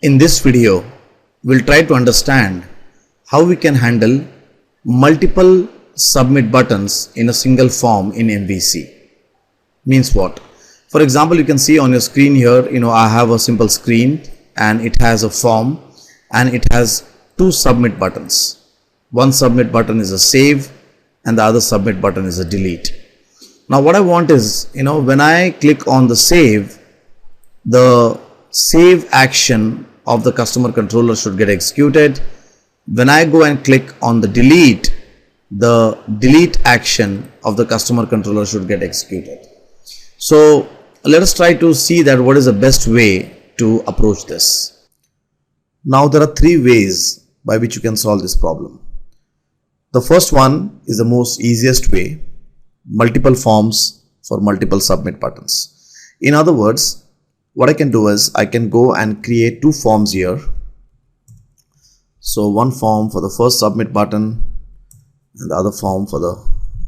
In this video, we'll try to understand how we can handle multiple submit buttons in a single form in MVC. Means what? For example, you can see on your screen here, I have a simple screen and it has a form and it has two submit buttons. One submit button is a save and the other submit button is a delete. Now what I want is, when I click on the save action of the customer controller should get executed. When I go and click on the delete action of the customer controller should get executed. So let us try to see that what is the best way to approach this. Now there are three ways by which you can solve this problem. The first one is the most easiest way, multiple forms for multiple submit buttons. In other words, what I can do is I can go and create two forms here. So one form for the first submit button and the other form for the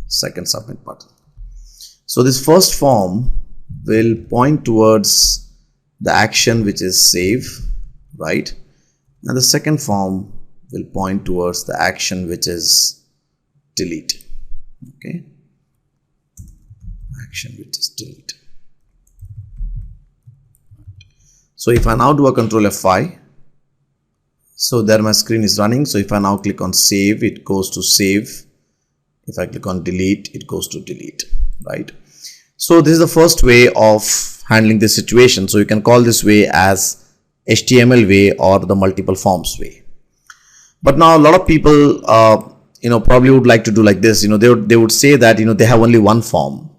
second submit button. So this first form will point towards the action which is save, right? And the second form will point towards the action which is delete. Okay, action which is delete. So if I now do a Control F5, so there my screen is running. So if I now click on save, it goes to save. If I click on delete, it goes to delete, right? So this is the first way of handling this situation. So you can call this way as HTML way or the multiple forms way. But now a lot of people, probably would like to do like this. They would say that, they have only one form.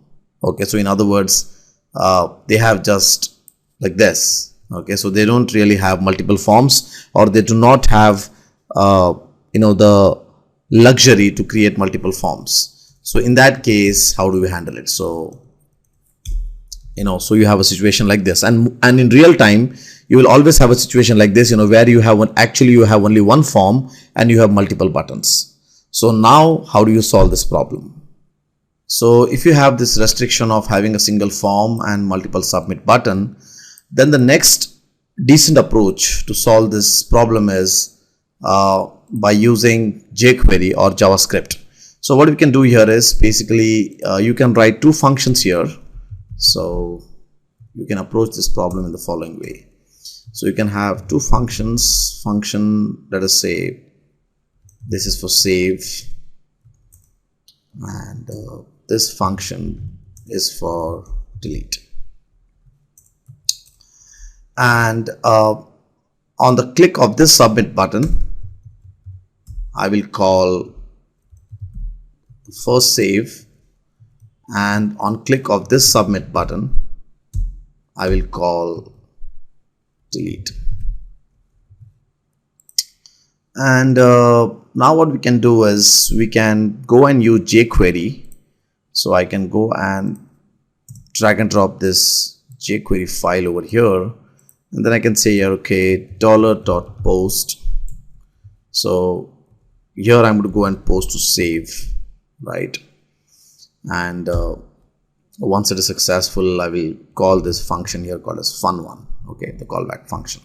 Okay. So in other words, they have just like this. Okay, so they don't really have multiple forms, or they do not have the luxury to create multiple forms. So in that case, how do we handle it? So so you have a situation like this, and in real time you will always have a situation like this, where you have you have only one form and you have multiple buttons. So now how do you solve this problem? So if you have this restriction of having a single form and multiple submit button, then the next decent approach to solve this problem is by using jQuery or JavaScript. So what we can do here is basically you can write two functions here. So you can approach this problem in the following way. So you can have two functions. Let us say this is for save, and this function is for delete. And on the click of this submit button, I will call first save, and on click of this submit button, I will call delete. And now what we can do is we can go and use jQuery. So I can go and drag and drop this jQuery file over here. And then I can say here, okay, $.post. So here I'm going to go and post to save, right? And once it is successful, I will call this function here called as fun1. Okay, the callback function.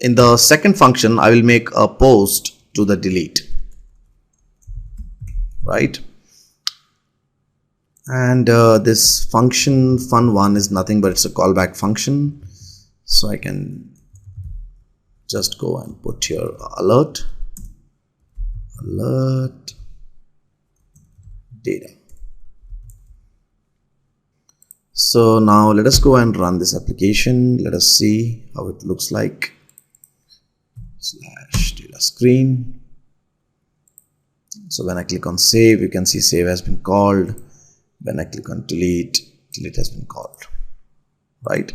In the second function, I will make a post to the delete, right? And this function fun1 is nothing but it's a callback function. So I can just go and put here alert data. So now let us go and run this application. Let us see how it looks like. /data screen. So when I click on save, you can see save has been called. When I click on delete has been called, right?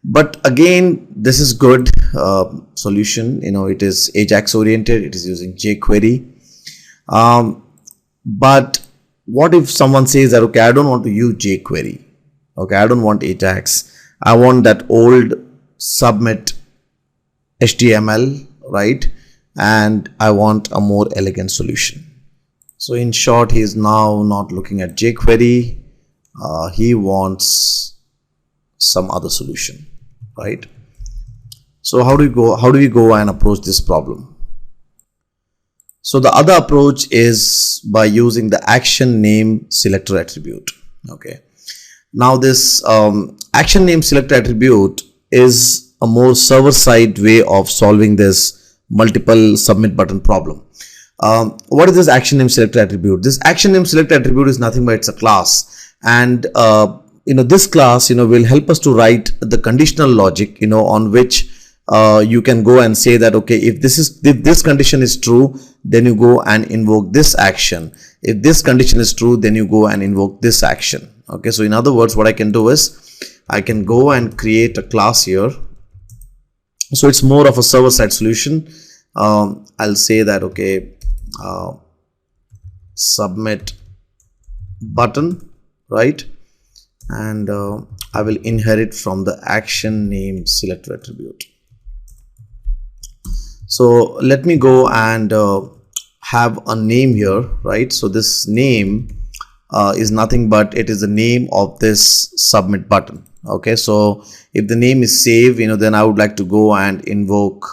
But again, this is good solution. It is Ajax oriented. It is using jQuery. But what if someone says that, okay, I don't want to use jQuery. Okay, I don't want Ajax. I want that old submit HTML, right? And I want a more elegant solution. So in short, he is now not looking at jQuery. He wants some other solution, right? So how do we go and approach this problem? So the other approach is by using the action name selector attribute. Okay. Now this action name selector attribute is a more server-side way of solving this multiple submit button problem. What is this action name selector attribute? This action name selector attribute is nothing but it's a class, and this class will help us to write the conditional logic on which you can go and say that, okay, if this condition is true, then you go and invoke this action. If this condition is true, then you go and invoke this action. Okay, so in other words, what I can do is I can go and create a class here. So it's more of a server-side solution. I'll say that, okay, submit button, right? And I will inherit from the action name selector attribute. So let me go and have a name here, right? So this name is nothing but it is the name of this submit button. Okay, so if the name is save, then I would like to go and invoke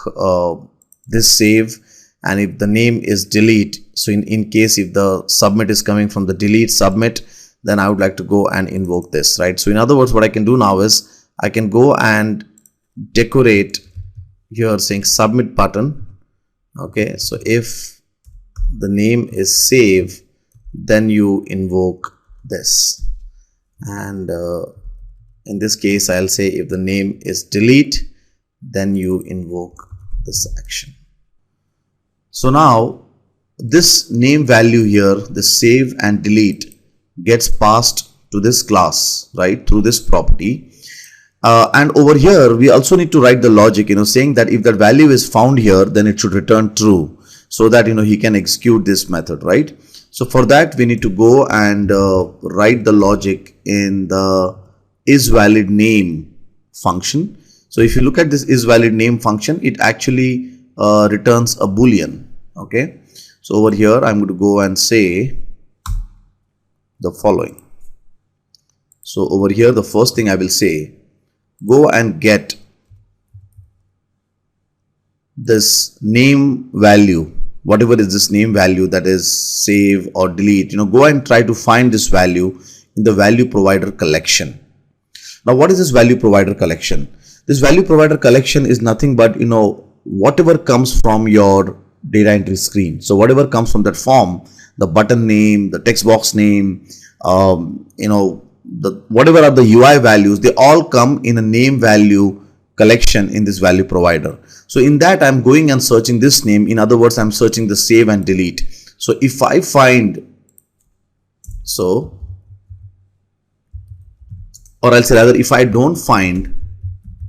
this save. And if the name is delete, so in case if the submit is coming from the delete submit, then I would like to go and invoke this, right? So in other words, what I can do now is I can go and decorate here saying submit button. Okay, so if the name is save, then you invoke this, and in this case I'll say if the name is delete, then you invoke this action. So now this name value here, the save and delete, gets passed to this class, right, through this property. And over here we also need to write the logic, saying that if that value is found here, then it should return true, so that he can execute this method, right? So for that we need to go and write the logic in the isValidName function. So if you look at this isValidName function, it actually returns a boolean. Okay, so over here I'm going to go and say the following. So over here the first thing I will say, go and get this name value, whatever is this name value, that is save or delete, go and try to find this value in the value provider collection. Now what is this value provider collection? This value provider collection is nothing but whatever comes from your data entry screen. So whatever comes from that form, the button name, the text box name, whatever are the UI values, they all come in a name value collection in this value provider. So in that I'm going and searching this name. In other words, I'm searching the save and delete. So if I find, or else rather if I don't find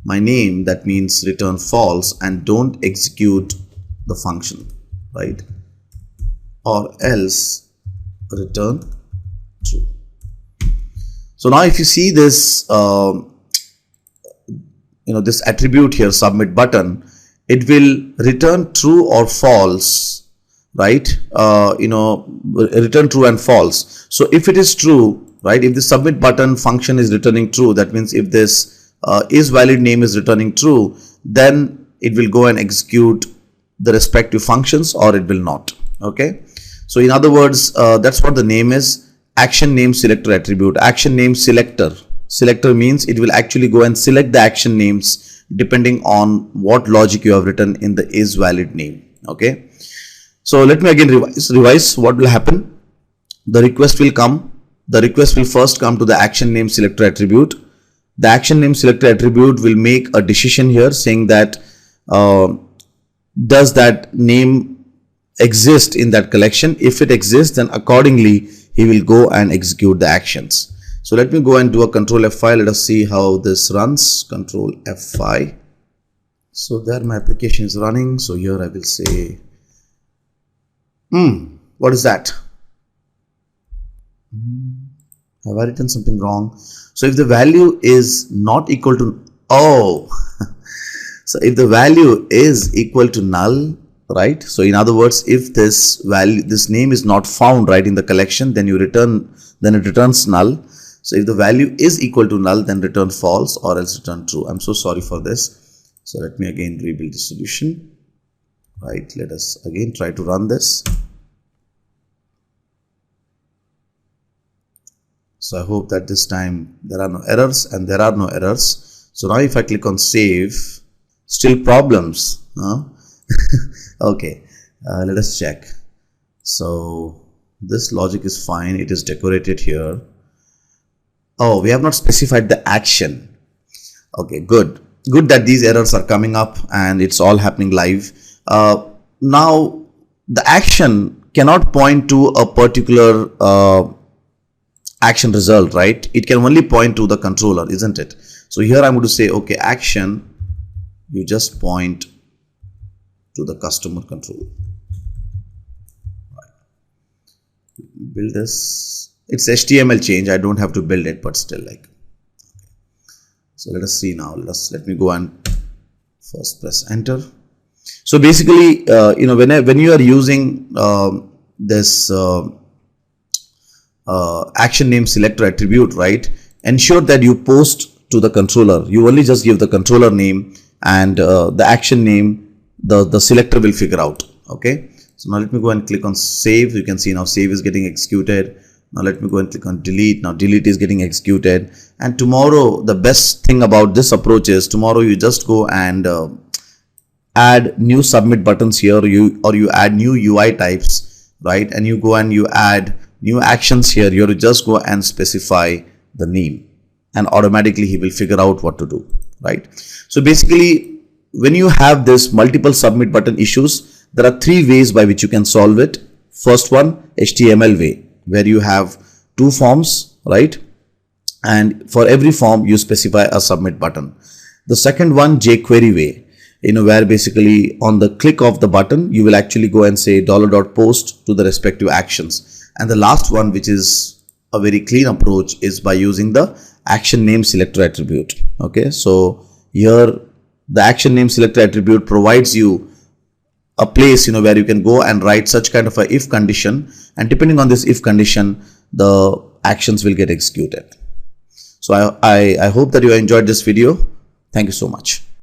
my name, that means return false and don't execute the function, right? Or else return true. So now if you see this this attribute here, submit button, it will return true or false, right? Return true and false. So if it is true, right, if the submit button function is returning true, that means if this isValidName is returning true, then it will go and execute the respective functions, or it will not. Okay, so in other words, that's what the name is, action name selector attribute. Action name selector means it will actually go and select the action names depending on what logic you have written in the isValidName. Okay, so let me again revise what will happen. The request will come. The request will first come to the action name selector attribute. The action name selector attribute will make a decision here saying that does that name exist in that collection? If it exists, then accordingly he will go and execute the actions. So let me go and do a control F5. Let us see how this runs. Control F5. So there my application is running. So here I will say, what is that? Have I written something wrong? So if the value is not equal to, so if the value is equal to null, right? So in other words, if this value, this name is not found, right, in the collection, then it returns null. So if the value is equal to null, then return false or else return true. I'm so sorry for this. So let me again rebuild the solution. Right, let us again try to run this. So I hope that this time there are no errors, and there are no errors. So now if I click on save, still problems. Okay, let us check. So this logic is fine. It is decorated here. Oh, we have not specified the action. Okay, good that these errors are coming up and it's all happening live. Now the action cannot point to a particular action result, right? It can only point to the controller, isn't it? So here I'm going to say, okay, action, you just point to the customer control. Right. Build this. It's HTML change. I don't have to build it, but still, like. So let us see now. Let me go and first press enter. So basically, when you are using this action name selector attribute, right, ensure that you post to the controller. You only just give the controller name, and the action name, the selector will figure out. Okay. So now let me go and click on save. You can see now save is getting executed. Now let me go and click on delete. Now delete is getting executed. And tomorrow, the best thing about this approach is tomorrow you just go and add new submit buttons here, or you add new UI types, right? And you go and you add new actions here. You just go and specify the name, and automatically he will figure out what to do, right? So basically, when you have this multiple submit button issues, there are three ways by which you can solve it. First one, HTML way, where you have two forms, right? And for every form, you specify a submit button. The second one, jQuery way, where basically on the click of the button, you will actually go and say $.post to the respective actions. And the last one, which is a very clean approach, is by using the action name selector attribute. Okay, so here the action name selector attribute provides you a place, where you can go and write such kind of a if condition, and depending on this if condition, the actions will get executed. So I hope that you enjoyed this video. Thank you so much.